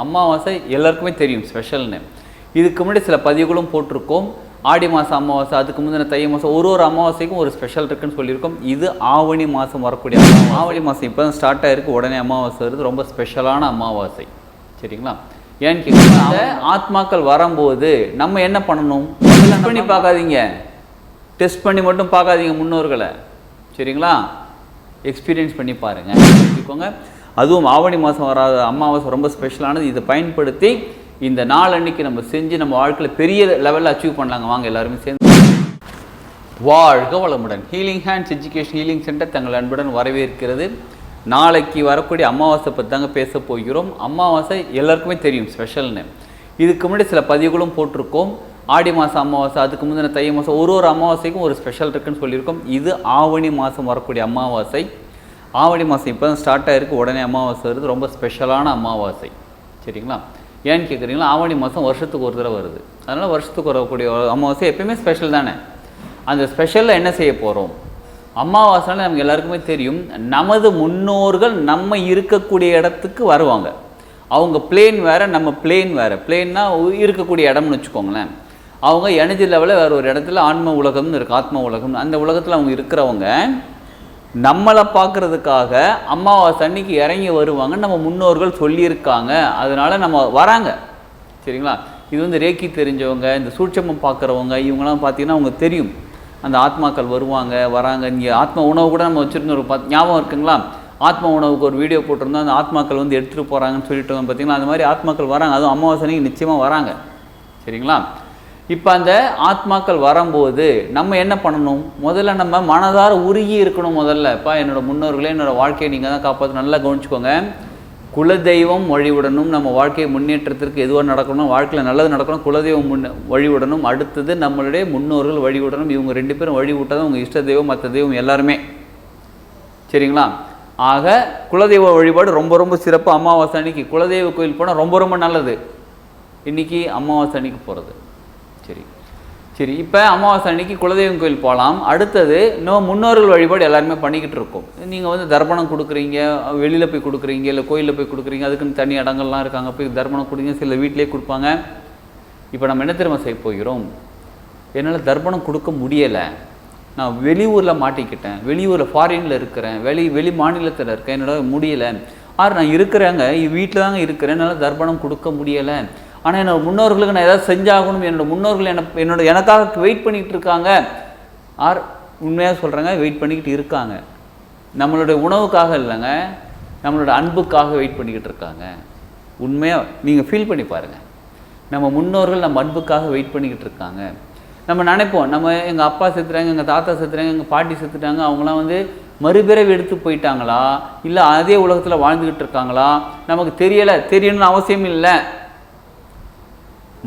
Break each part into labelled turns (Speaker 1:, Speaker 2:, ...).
Speaker 1: அமாவாசை எல்லாருக்குமே தெரியும் ஸ்பெஷல்னு. இதுக்கு முன்னாடி சில பதிவுகளும் போட்டிருக்கோம். ஆடி மாதம் அமாவாசை, அதுக்கு முந்தின தை மாதம், ஒரு அமாவாசைக்கும் ஒரு ஸ்பெஷல் இருக்குன்னு சொல்லியிருக்கோம். இது ஆவணி மாதம் வரக்கூடிய ஆவணி மாதம் இப்போ தான் ஸ்டார்ட் ஆகிருக்கு. உடனே அமாவாசை வருது. ரொம்ப ஸ்பெஷலான அமாவாசை. சரிங்களா? ஏன்னு கேட்குறாங்க, ஆத்மாக்கள் வரும்போது நம்ம என்ன பண்ணணும்? டெஸ்ட் பண்ணி பார்க்காதீங்க. டெஸ்ட் பண்ணி மட்டும் பார்க்காதீங்க முன்னோர்களை. சரிங்களா? எக்ஸ்பீரியன்ஸ் பண்ணி பாருங்கள். வச்சுக்கோங்க. அதுவும் ஆவணி மாதம் வராத அமாவாசை ரொம்ப ஸ்பெஷலானது. இதை பயன்படுத்தி இந்த நாள் அன்னைக்கு நம்ம செஞ்சு நம்ம வாழ்க்கையில் பெரிய லெவலில் அச்சீவ் பண்ணலாங்க. வாங்க எல்லாருமே சேர்ந்து. வாழ்க வளமுடன். Healing hands education healing centre தங்கள் அன்புடன் வரவேற்கிறது. நாளைக்கு வரக்கூடிய அமாவாசை பற்றி தாங்க பேச போகிறோம். அமாவாசை எல்லாருக்குமே தெரியும் ஸ்பெஷல்னு. இதுக்கு முன்னாடி சில பதிவுகளும் போட்டிருக்கோம். ஆடி மாதம் அமாவாசை, அதுக்கு முந்தின தை மாதம், ஒரு அமாவாசைக்கும் ஒரு ஸ்பெஷல் இருக்குன்னு சொல்லியிருக்கோம். இது ஆவணி மாதம் வரக்கூடிய அமாவாசை. ஆவணி மாதம் இப்போ தான் ஸ்டார்ட் ஆகிருக்கு. உடனே அமாவாசை வருது. ரொம்ப ஸ்பெஷலான அமாவாசை. சரிங்களா? ஏன்னு கேட்குறீங்களா? ஆவணி மாதம் வருஷத்துக்கு ஒரு தடவை வருது. அதனால் வருஷத்துக்கு வரக்கூடிய அமாவாசை எப்பயுமே ஸ்பெஷல் தானே. அந்த ஸ்பெஷலில் என்ன செய்ய போகிறோம்? அமாவாசைனால நமக்கு எல்லாருக்குமே தெரியும், நமது முன்னோர்கள் நம்ம இருக்கக்கூடிய இடத்துக்கு வருவாங்க. அவங்க பிளேன் வேறு, நம்ம பிளேன் வேறு. பிளேன்னா இருக்கக்கூடிய இடம்னு வச்சுக்கோங்களேன். அவங்க எனர்ஜி லெவலில் வேறு ஒரு இடத்துல ஆன்ம உலகம்னு இருக்குது, ஆத்ம உலகம். அந்த உலகத்தில் அவங்க இருக்கிறவங்க நம்மளை பார்க்குறதுக்காக அமாவாசை அன்னைக்கு இறங்கி வருவாங்க. நம்ம முன்னோர்கள் சொல்லியிருக்காங்க. அதனால் நம்ம வராங்க. சரிங்களா? இது வந்து ரேக்கி தெரிஞ்சவங்க, இந்த சூட்சமம் பார்க்குறவங்க, இவங்கெல்லாம் பார்த்தீங்கன்னா அவங்க தெரியும். அந்த ஆத்மாக்கள் வருவாங்க, வராங்க. இங்கே ஆத்ம உணவு கூட நம்ம வச்சுருந்தோம். ஒரு ஞாபகம் இருக்குங்களா? ஆத்ம உணவுக்கு ஒரு வீடியோ போட்டிருந்தோம். அந்த ஆத்மாக்கள் வந்து எடுத்துகிட்டு போகிறாங்கன்னு சொல்லிட்டு பார்த்தீங்கன்னா அந்த மாதிரி ஆத்மாக்கள் வராங்க. அதுவும் அமாவாசை அன்னைக்கு நிச்சயமாக வராங்க. சரிங்களா? இப்போ அந்த ஆத்மாக்கள் வரும்போது நம்ம என்ன பண்ணணும்? முதல்ல நம்ம மனதார உருகி இருக்கணும். முதல்ல இப்போ என்னோடய முன்னோர்களே, என்னோடய வாழ்க்கையை நீங்கள் தான் காப்பாற்ற. நல்லா கவனிச்சுக்கோங்க. குலதெய்வம் வழிவிடணும். நம்ம வாழ்க்கையை முன்னேற்றத்திற்கு எதுவாக நடக்கணும், வாழ்க்கையில் நல்லது நடக்கணும், குலதெய்வம் வழிவிடணும். அடுத்தது நம்மளுடைய முன்னோர்கள் வழிவிடணும். இவங்க ரெண்டு பேரும் வழிவிட்டால் தான் உங்கள் இஷ்ட தெய்வம், மற்ற தெய்வம் எல்லாருமே. சரிங்களா? ஆக குலதெய்வ வழிபாடு ரொம்ப ரொம்ப சிறப்பு. அமாவாசை அன்னைக்கு குலதெய்வ கோயில் போனால் ரொம்ப ரொம்ப நல்லது. இன்றைக்கி அமாவாசை அன்னைக்கு போகிறது. சரி இப்போ அமாவாசை அன்னைக்கு குலதெய்வம் கோயில் போகலாம். அடுத்தது இன்னும் முன்னோர்கள் வழிபாடு எல்லாருமே பண்ணிக்கிட்டு இருக்கோம். நீங்கள் வந்து தர்ப்பணம் கொடுக்குறீங்க, வெளியில் போய் கொடுக்குறீங்க, இல்லை கோயிலில் போய் கொடுக்குறீங்க. அதுக்குன்னு தனி இடங்கள்லாம் இருக்காங்க. போய் தர்ப்பணம் கொடுங்க. சில வீட்டிலே கொடுப்பாங்க. இப்போ நம்ம என்ன திரும்ப செய்ய போகிறோம்? என்னால் தர்ப்பணம் கொடுக்க முடியலை, நான் வெளியூரில் மாட்டிக்கிட்டேன், வெளியூரில் ஃபாரினில் இருக்கிறேன், வெளி மாநிலத்தில் இருக்கேன், என்னால் முடியலை. நான் இருக்கிறேங்க, வீட்டில் தாங்க இருக்கிறேன், என்னால் தர்ப்பணம் கொடுக்க முடியலை. ஆனால் என்னோடய முன்னோர்களுக்கு நான் ஏதாவது செஞ்சாகணும். என்னோடய முன்னோர்கள் எனக்காக வெயிட் பண்ணிக்கிட்டு இருக்காங்க. உண்மையாக சொல்கிறாங்க, வெயிட் பண்ணிக்கிட்டு இருக்காங்க. நம்மளுடைய உணவுக்காக இல்லைங்க, நம்மளோட அன்புக்காக வெயிட் பண்ணிக்கிட்டு இருக்காங்க. உண்மையாக நீங்கள் ஃபீல் பண்ணி பாருங்கள். நம்ம முன்னோர்கள் நம்ம அன்புக்காக வெயிட் பண்ணிக்கிட்டு இருக்காங்க. நம்ம நினைப்போம், நம்ம எங்கள் அப்பா செத்துறாங்க, எங்கள் தாத்தா செத்துறாங்க, எங்கள் பாட்டி செத்துட்டாங்க, அவங்களாம் வந்து மறுபிறவி எடுத்து போயிட்டாங்களா, இல்லை அதே உலகத்தில் வாழ்ந்துக்கிட்டு இருக்காங்களா, நமக்கு தெரியணும்னு அவசியம் இல்லை.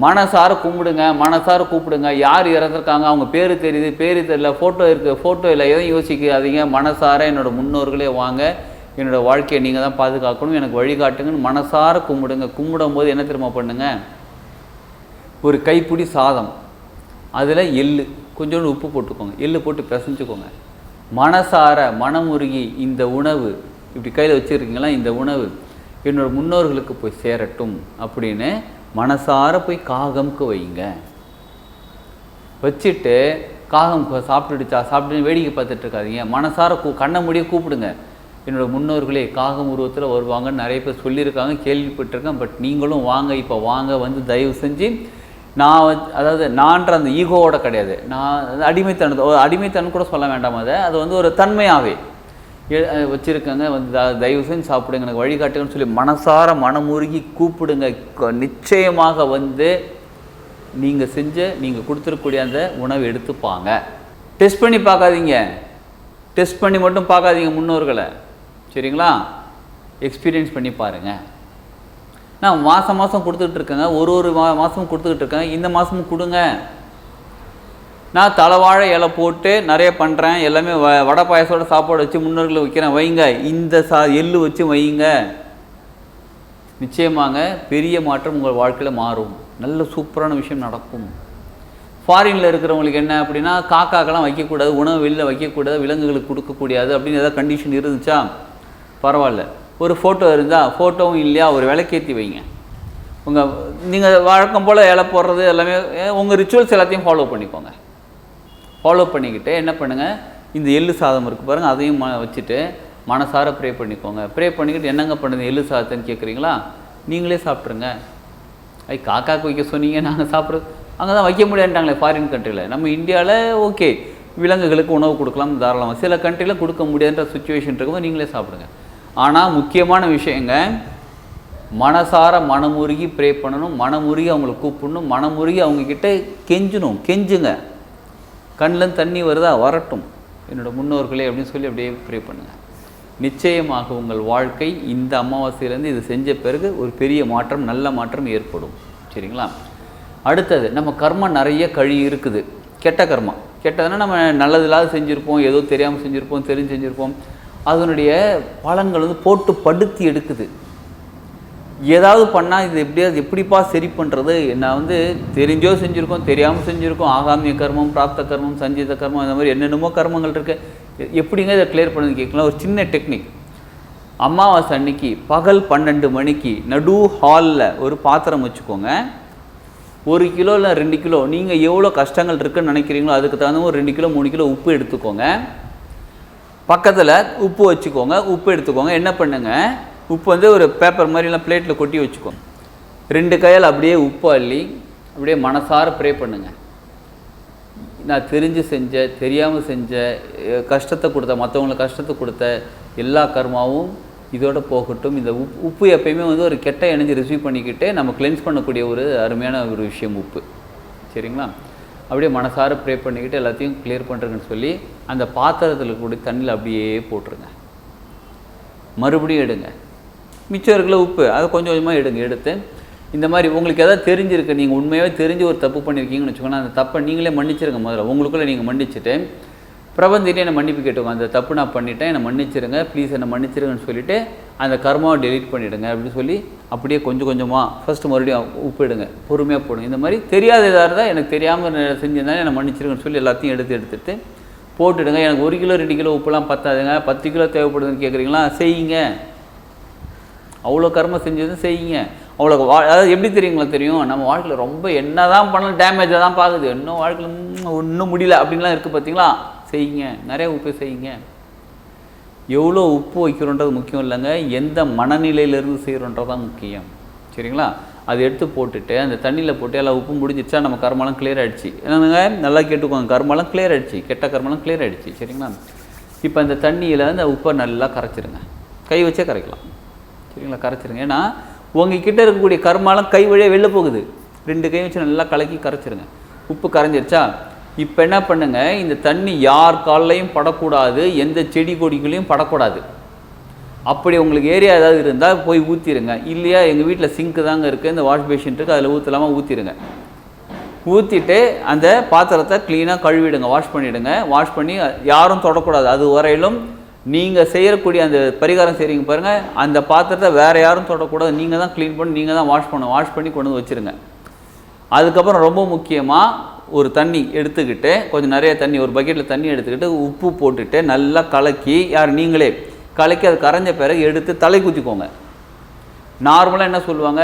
Speaker 1: மனசார கும்பிடுங்க, மனசார கூப்பிடுங்க. யார் இறந்துருக்காங்க, அவங்க பேர் தெரியுது, பேர் தெரியல, ஃபோட்டோ இருக்குது, ஃபோட்டோ இல்லை, எதுவும் யோசிக்காதீங்க. மனசார என்னோடய முன்னோர்களே வாங்க, என்னோடய வாழ்க்கையை நீங்கள் தான் பாதுகாக்கணும், எனக்கு வழிகாட்டுங்கன்னு மனசார கும்பிடுங்க. கும்பிடும் போது என்ன திரும்ப பண்ணுங்க? ஒரு கைப்பிடி சாதம், அதில் எள்ளு, கொஞ்சோண்டு உப்பு போட்டுக்கோங்க, எள்ளு போட்டு பிசைஞ்சுக்கோங்க. மனசார மனமுருகி இந்த உணவு இப்படி கையில் வச்சுருக்கீங்களா, இந்த உணவு என்னோடய முன்னோர்களுக்கு போய் சேரட்டும் அப்படின்னு மனசார போய் காகம்க்கு வைங்க. வச்சுட்டு காகம் சாப்பிட்டு வேடிக்கை பார்த்துட்டு இருக்காதீங்க. மனசார கண்ணை மூடிய கூப்பிடுங்க. என்னோடய முன்னோர்களே காகம் உருவத்தில் வருவாங்கன்னு நிறைய பேர் சொல்லியிருக்காங்க, கேள்விப்பட்டிருக்கேன். பட் நீங்களும் வாங்க, இப்போ வாங்க, வந்து தயவு செஞ்சு அதாவது நான்ற அந்த ஈகோவோட கிடையாது, நான் அடிமைத்தனம் கூட சொல்ல வேண்டாம். அது வந்து ஒரு தன்மையாகவே வச்சுருக்கங்க. வந்து தயவு செஞ்சு சாப்பிடுங்க, எனக்கு வழிகாட்டுங்கன்னு சொல்லி மனசார மனமுருகி கூப்பிடுங்க. நிச்சயமாக வந்து நீங்கள் கொடுத்துருக்கூடிய அந்த உணவை எடுத்துப்பாங்க. டெஸ்ட் பண்ணி பார்க்காதீங்க. டெஸ்ட் பண்ணி மட்டும் பார்க்காதீங்க முன்னோர்களை. சரிங்களா? எக்ஸ்பீரியன்ஸ் பண்ணி பாருங்கள். நான் மாதம் கொடுத்துட்ருக்கேங்க, ஒரு மாதமும் கொடுத்துக்கிட்டு இருக்கேன். இந்த மாதமும் கொடுங்க. நான் தலைவாழை இலை போட்டு நிறைய பண்ணுறேன். எல்லாமே வடை பாயசோட சாப்பாடு வச்சு முன்னோர்களை வைக்கிறேன். வைங்க. இந்த எள்ளு வச்சு வைங்க. நிச்சயமாங்க பெரிய மாற்றம் உங்கள் வாழ்க்கையில் மாறும். நல்ல சூப்பரான விஷயம் நடக்கும். ஃபாரினில் இருக்கிறவங்களுக்கு என்ன அப்படின்னா, காக்காக்கெல்லாம் வைக்கக்கூடாது, உணவு வெளியில் வைக்கக்கூடாது, விலங்குகளுக்கு கொடுக்கக்கூடாது அப்படின்னு ஏதாவது கண்டிஷன் இருந்துச்சா பரவாயில்ல. ஒரு ஃபோட்டோ இருந்தால், ஃபோட்டோவும் இல்லையா, ஒரு விளக்கேற்றி வைங்க. நீங்கள் வழக்கம் போல் இலை போடுறது எல்லாமே உங்கள் ரிச்சுவல்ஸ் எல்லாத்தையும் ஃபாலோ பண்ணிக்கோங்க. ஃபாலோ பண்ணிக்கிட்டு என்ன பண்ணுங்கள், இந்த எள்ளு சாதம் இருக்குது பாருங்கள், அதையும் வச்சுட்டு மனசார ப்ரே பண்ணிக்கோங்க. ப்ரே பண்ணிக்கிட்டு என்னங்க பண்ணுது எள்ளு சாதத்தைன்னு கேட்குறீங்களா, நீங்களே சாப்பிட்ருங்க. காக்காக்கு வைக்க சொன்னீங்க, நாங்கள் சாப்பிட்றது அங்கே தான் வைக்க முடியாதுட்டாங்களே ஃபாரின் கண்ட்ரியில். நம்ம இந்தியாவில் ஓகே விலங்குகளுக்கு உணவு கொடுக்கலாம் தாராளமாக, சில கண்ட்ரியில் கொடுக்க முடியாதுன்ற சுச்சுவேஷன் இருக்கும்போது நீங்களே சாப்பிடுங்க. ஆனால் முக்கியமான விஷயங்க, மனசார மனமுருகி ப்ரே பண்ணணும், மனமுருகி அவங்கள கூப்பிடணும், மனமுருகி அவங்கக்கிட்ட கெஞ்சுங்க. கண்ணில் தண்ணி வருதா, வரட்டும் என்னோடய முன்னோர்களே அப்படின்னு சொல்லி அப்படியே ப்ரே பண்ணுங்கள். நிச்சயமாக உங்கள் வாழ்க்கை இந்த அமாவாசையிலேருந்து இது செஞ்ச பிறகு ஒரு பெரிய மாற்றம், நல்ல மாற்றம் ஏற்படும். சரிங்களா? அடுத்தது, நம்ம கர்மம் நிறைய இருக்குது. கெட்ட கர்மம், கெட்டதுன்னா நம்ம நல்லது இல்லாத செஞ்சுருப்போம், ஏதோ தெரியாமல் செஞ்சுருப்போம், தெரிஞ்சு செஞ்சுருப்போம். அதனுடைய பலன்கள் போட்டு படுத்தி எடுக்குது. ஏதாவது பண்ணால் இது எப்படிப்பா சரி பண்ணுறது, நான் தெரிஞ்சோ செஞ்சுருக்கோம், தெரியாமல் செஞ்சுருக்கோம், ஆகாமிய கர்மம், பிராப்த கர்மம், சஞ்சீத கர்மம், இந்த மாதிரி என்னென்னமோ கர்மங்கள் இருக்குது. எப்படிங்க இதை கிளியர் பண்ணுறது கேட்கலாம். ஒரு சின்ன டெக்னிக். அமாவாசை அன்னைக்கு பகல் 12 மணிக்கு நடு ஹாலில் ஒரு பாத்திரம் வச்சுக்கோங்க. 1 கிலோ இல்லை 2 கிலோ, நீங்கள் எவ்வளோ கஷ்டங்கள் இருக்குதுன்னு நினைக்கிறீங்களோ அதுக்கு தகுந்த ஒரு 2 கிலோ 3 கிலோ உப்பு எடுத்துக்கோங்க. பக்கத்தில் உப்பு வச்சுக்கோங்க. உப்பு எடுத்துக்கோங்க. என்ன பண்ணுங்க, உப்பு ஒரு பேப்பர் மாதிரிலாம் பிளேட்டில் கொட்டி வச்சுக்கோங்க. 2 கையால் அப்படியே உப்பு அள்ளி அப்படியே மனசார ப்ரே பண்ணுங்கள். நான் தெரிஞ்சு செஞ்ச, தெரியாமல் செஞ்ச, கஷ்டத்தை கொடுத்த, மற்றவங்களுக்கு கஷ்டத்தை கொடுத்த எல்லா கர்மாவும் இதோட போகட்டும். இந்த உப்பு எப்பயுமே ஒரு கெட்ட எனர்ஜி ரிசீவ் பண்ணிக்கிட்டு நம்ம கிளென்ஸ் பண்ணக்கூடிய ஒரு அருமையான ஒரு விஷயம் உப்பு. சரிங்களா? அப்படியே மனசார ப்ரே பண்ணிக்கிட்டு எல்லாத்தையும் கிளியர் பண்ணுறதுன்னு சொல்லி அந்த பாத்திரத்தில் கூட தண்ணியில் அப்படியே போட்டுருங்க. மறுபடியும் எடுங்க. மிச்சம் இருக்கிற உப்பு அதை கொஞ்சம் கொஞ்சமாக எடுத்து இந்த மாதிரி உங்களுக்கு எதாவது தெரிஞ்சிருக்கு, நீங்கள் உண்மையாகவே தெரிஞ்சு ஒரு தப்பு பண்ணியிருக்கீங்கன்னு வச்சுக்கோங்க, அந்த தப்பை நீங்களே மன்னிச்சிருங்க. முதல்ல உங்களுக்குள்ளே நீங்கள் மன்னிச்சுட்டு பிரபந்திட்டே என்னை மன்னிப்பு கேட்டுக்கோங்க. அந்த தப்பு நான் பண்ணிட்டேன், என்னை மன்னிச்சிருங்க, ப்ளீஸ் என்னை மன்னிச்சிருங்கன்னு சொல்லிவிட்டு அந்த கர்மாவை டெலீட் பண்ணிவிடுங்க அப்படின்னு சொல்லி அப்படியே கொஞ்சம் கொஞ்சமாக ஃபஸ்ட்டு மறுபடியும் உப்பிடுங்க, பொறுமையாக போடுங்க. இந்த மாதிரி தெரியாத எதாக இருந்தால் எனக்கு தெரியாமல் செஞ்சிருந்தாலும் என்னை மன்னிச்சிருங்கன்னு சொல்லி எல்லாத்தையும் எடுத்துகிட்டு போட்டுடுங்க. எனக்கு 1 கிலோ 2 கிலோ உப்புலாம் பத்தாதுங்க, 10 கிலோ தேவைப்படுதுன்னு கேட்குறீங்களா, செய்யுங்க. அவ்வளோ கர்மம் செஞ்சதும் செய்யுங்க. அவ்வளோ அதாவது எப்படி தெரியும், நம்ம வாழ்க்கையில் ரொம்ப என்ன தான் பண்ணலாம் டேமேஜாக தான் பார்க்குது, இன்னும் வாழ்க்கையில் ஒன்றும் முடியல அப்படின்லாம் இருக்குது பார்த்தீங்களா, செய்யுங்க. நிறைய உப்பு செய்யுங்க. எவ்வளோ உப்பு வைக்கிறோன்றது முக்கியம் இல்லைங்க, எந்த மனநிலையிலேருந்து செய்கிறோன்றது தான் முக்கியம். சரிங்களா? அதை எடுத்து போட்டுட்டு அந்த தண்ணியில் போட்டு எல்லாம் உப்பு முடிஞ்சிச்சா நம்ம கர்மாலாம் கிளியர் ஆகிடுச்சு. என்னங்க நல்லா கேட்டுக்கோங்க, கர்மாலாம் கிளியர் ஆகிடுச்சு, கெட்ட கர்மாலாம் கிளியர் ஆகிடுச்சு. சரிங்களா? இப்போ அந்த தண்ணியில் அந்த உப்பை நல்லா கரைச்சிருங்க. கை வச்சே கரைக்கலாம். சரிங்களா? கரைச்சிருங்க. ஏன்னா உங்ககிட்ட இருக்கக்கூடிய கர்மாலாம் கை வழியாக வெளில போகுது. 2 கை வச்சு நல்லா கலக்கி கரைச்சிருங்க. உப்பு கரைஞ்சிருச்சா, இப்போ என்ன பண்ணுங்க, இந்த தண்ணி யார் காலையும் படக்கூடாது, எந்த செடி கொடிகளையும் படக்கூடாது. அப்படி உங்களுக்கு ஏரியா ஏதாவது இருந்தால் போய் ஊற்றிடுங்க. இல்லையா எங்கள் வீட்டில் சிங்க்கு தாங்க இருக்குது, இந்த வாஷ் பேஷன் இருக்குது, அதில் ஊற்றலாமல் ஊற்றிடுங்க. ஊற்றிட்டு அந்த பாத்திரத்தை க்ளீனாக கழுவிடுங்க, வாஷ் பண்ணிவிடுங்க. வாஷ் பண்ணி யாரும் தொடக்கூடாது. அது வரையிலும் நீங்கள் செய்யக்கூடிய அந்த பரிகாரம் செய்கிறீங்க பாருங்கள், அந்த பாத்திரத்தை வேறு யாரும் தொடக்கூடாது. நீங்கள் தான் க்ளீன் பண்ணி நீங்கள் தான் வாஷ் பண்ணி கொண்டு வந்து வச்சுருங்க. அதுக்கப்புறம் ரொம்ப முக்கியமாக ஒரு தண்ணி எடுத்துக்கிட்டு, கொஞ்சம் நிறைய தண்ணி, ஒரு பக்கெட்டில் தண்ணி எடுத்துக்கிட்டு உப்பு போட்டுட்டு நல்லா கலக்கி, நீங்களே கலக்கி அது கரைஞ்ச பிறகு எடுத்து தலை குத்திக்கோங்க. நார்மலாக என்ன சொல்லுவாங்க,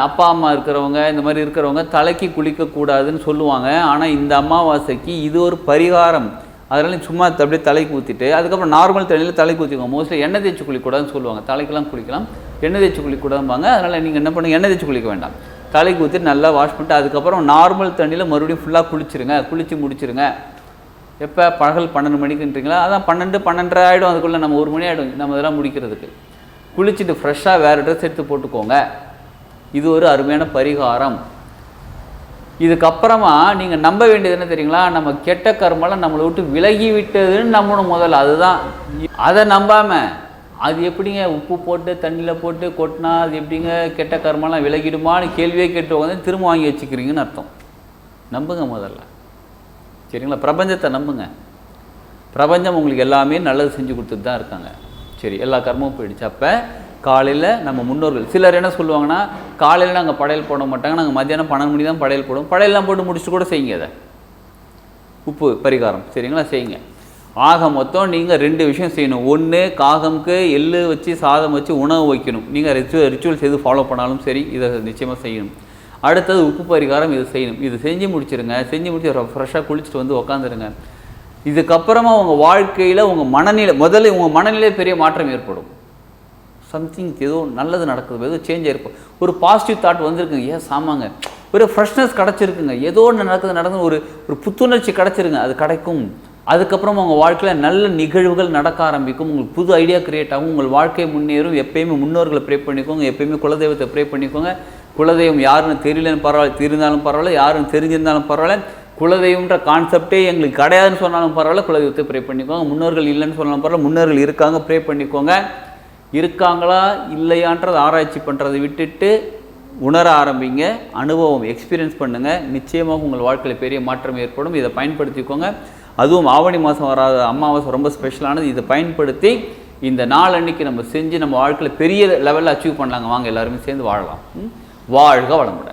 Speaker 1: அப்பா அம்மா இருக்கிறவங்க இந்த மாதிரி இருக்கிறவங்க தலைக்கு குளிக்கக்கூடாதுன்னு சொல்லுவாங்க. ஆனால் இந்த அமாவாசைக்கு இது ஒரு பரிகாரம். அதனால் சும்மா அப்படியே தலைக்கு ஊற்றிட்டு அதுக்கப்புறம் நார்மல் தண்ணியில் தலைக்கு ஊற்றிக்கோங்க. மோஸ்ட்லி எண்ணெய் தேய்ச்சி குளிக்கூடாதுன்னு சொல்லுவாங்க. தலைக்கெல்லாம் குளிக்கலாம், எண்ணெய் தேய்ச்சி குளிக்கூடாதும்பாங்க. அதனால் நீங்கள் என்ன பண்ணுங்கள், எண்ணெய் தேய்ச்சி குளிக்க வேண்டாம், தலைக்கு ஊற்றிட்டு நல்லா வாஷ் பண்ணிட்டு அதுக்கப்புறம் நார்மல் தண்ணியில் மறுபடியும் ஃபுல்லாக குளிச்சுருங்க. குளித்து முடிச்சுருங்க. எப்போ பகல் 12 மணிக்குன்றீங்களா, அதான் 12 12:30 ஆகிடும். அதுக்குள்ளே நம்ம 1 மணி ஆகிடும் நம்ம இதெல்லாம் முடிக்கிறதுக்கு. குளிச்சுட்டு ஃப்ரெஷ்ஷாக வேறு ட்ரெஸ் எடுத்து போட்டுக்கோங்க. இது ஒரு அருமையான பரிகாரம். இதுக்கப்புறமா நீங்கள் நம்ப வேண்டியது என்ன தெரியுங்களா, நம்ம கெட்ட கர்மெல்லாம் நம்மளை விட்டு விலகி விட்டதுன்னு நம்பணும் முதல்ல. அதுதான். அதை நம்பாமல் அது எப்படிங்க உப்பு போட்டு தண்ணியில் போட்டு கொட்டினா அது எப்படிங்க கெட்ட கர்மெல்லாம் விலகிடுமான்னு கேள்வியே கேட்டு வந்து திரும்ப வாங்கி வச்சுக்கிறீங்கன்னு அர்த்தம். நம்புங்க முதல்ல. சரிங்களா? பிரபஞ்சத்தை நம்புங்க. பிரபஞ்சம் உங்களுக்கு எல்லாமே நல்லது செஞ்சு கொடுத்துட்டு தான் இருக்காங்க. சரி, எல்லா கர்மமும் போயிடுச்சு. அப்போ காலையில் நம்ம முன்னோர்கள் சிலர் என்ன சொல்லுவாங்கன்னா, காலையில் நாங்கள் படையல் போட மாட்டாங்க, நாங்கள் மத்தியானம் 12 மணி தான் படையல் போடுவோம். படையெல்லாம் போட்டு முடிச்சுட்டு கூட செய்யுங்க. அதை உப்பு பரிகாரம் சரிங்களா செய்யுங்க. ஆக மொத்தம் நீங்கள் 2 விஷயம் செய்யணும். ஒன்று, காகம்க்கு எள்ளு வச்சு சாதம் வச்சு உணவு வைக்கணும். நீங்கள் ரிச்சுவல்ஸ் எது ஃபாலோ பண்ணாலும் சரி, இதை நிச்சயமாக செய்யணும். அடுத்தது உப்பு பரிகாரம், இது செய்யணும். இது செஞ்சு முடிச்சிருங்க. செஞ்சு முடிச்சு ஃப்ரெஷ்ஷாக குளிச்சுட்டு வந்து உக்காந்துருங்க. இதுக்கப்புறமா உங்கள் வாழ்க்கையில் உங்கள் மனநிலை, முதல்ல உங்கள் மனநிலை பெரிய மாற்றம் ஏற்படும். சம்திங் ஏதோ நல்லது நடக்குது, ஏதோ சேஞ்ச் ஆகிருக்கும். ஒரு பாசிட்டிவ் தாட் வந்திருக்குங்க, ஏன் சாமாங்க, ஒரு ஃப்ரெஷ்னஸ் கிடச்சிருக்குங்க, ஏதோ ஒன்று நடக்குது ஒரு புத்துணர்ச்சி கிடச்சிருங்க, அது கிடைக்கும். அதுக்கப்புறம் உங்கள் வாழ்க்கையில் நல்ல நிகழ்வுகள் நடக்க ஆரம்பிக்கும். உங்களுக்கு புது ஐடியா கிரியேட் ஆகும். உங்கள் வாழ்க்கை முன்னேறும். எப்பயுமே முன்னோர்களை ப்ரே பண்ணிக்கோங்க. எப்பயுமே குலதெய்வத்தை ப்ரே பண்ணிக்கோங்க. குலதெய்வம் யாருன்னு தெரியலன்னு பரவாயில்ல, தெரிந்தாலும் பரவாயில்ல, யாருன்னு தெரிஞ்சிருந்தாலும் பரவாயில்ல, குலதெய்வம்ன்ற கான்செப்டே எங்களுக்கு கிடையாதுன்னு சொன்னாலும் பரவாயில்ல, குலதெய்வத்தை ப்ரே பண்ணிக்கோங்க. முன்னோர்கள் இல்லைன்னு சொன்னாலும் பரவாயில்ல, முன்னோர்கள் இருக்காங்க, ப்ரே பண்ணிக்கோங்க. இருக்காங்களா இல்லையான்றதை ஆராய்ச்சி பண்ணுறதை விட்டுட்டு உணர ஆரம்பிங்க. அனுபவம், எக்ஸ்பீரியன்ஸ் பண்ணுங்கள். நிச்சயமாக உங்கள் வாழ்க்கையில் பெரிய மாற்றம் ஏற்படும். இதை பயன்படுத்திக்கோங்க. அதுவும் ஆவணி மாதம் வராத அமாவாசை ரொம்ப ஸ்பெஷலானது. இதை பயன்படுத்தி இந்த நாள் அன்னைக்கு நம்ம செஞ்சு நம்ம வாழ்க்கையில் பெரிய லெவலில் அச்சீவ் பண்ணலாங்க. வாங்க எல்லாருமே சேர்ந்து வாழலாம். வாழ்க வளமுடன்.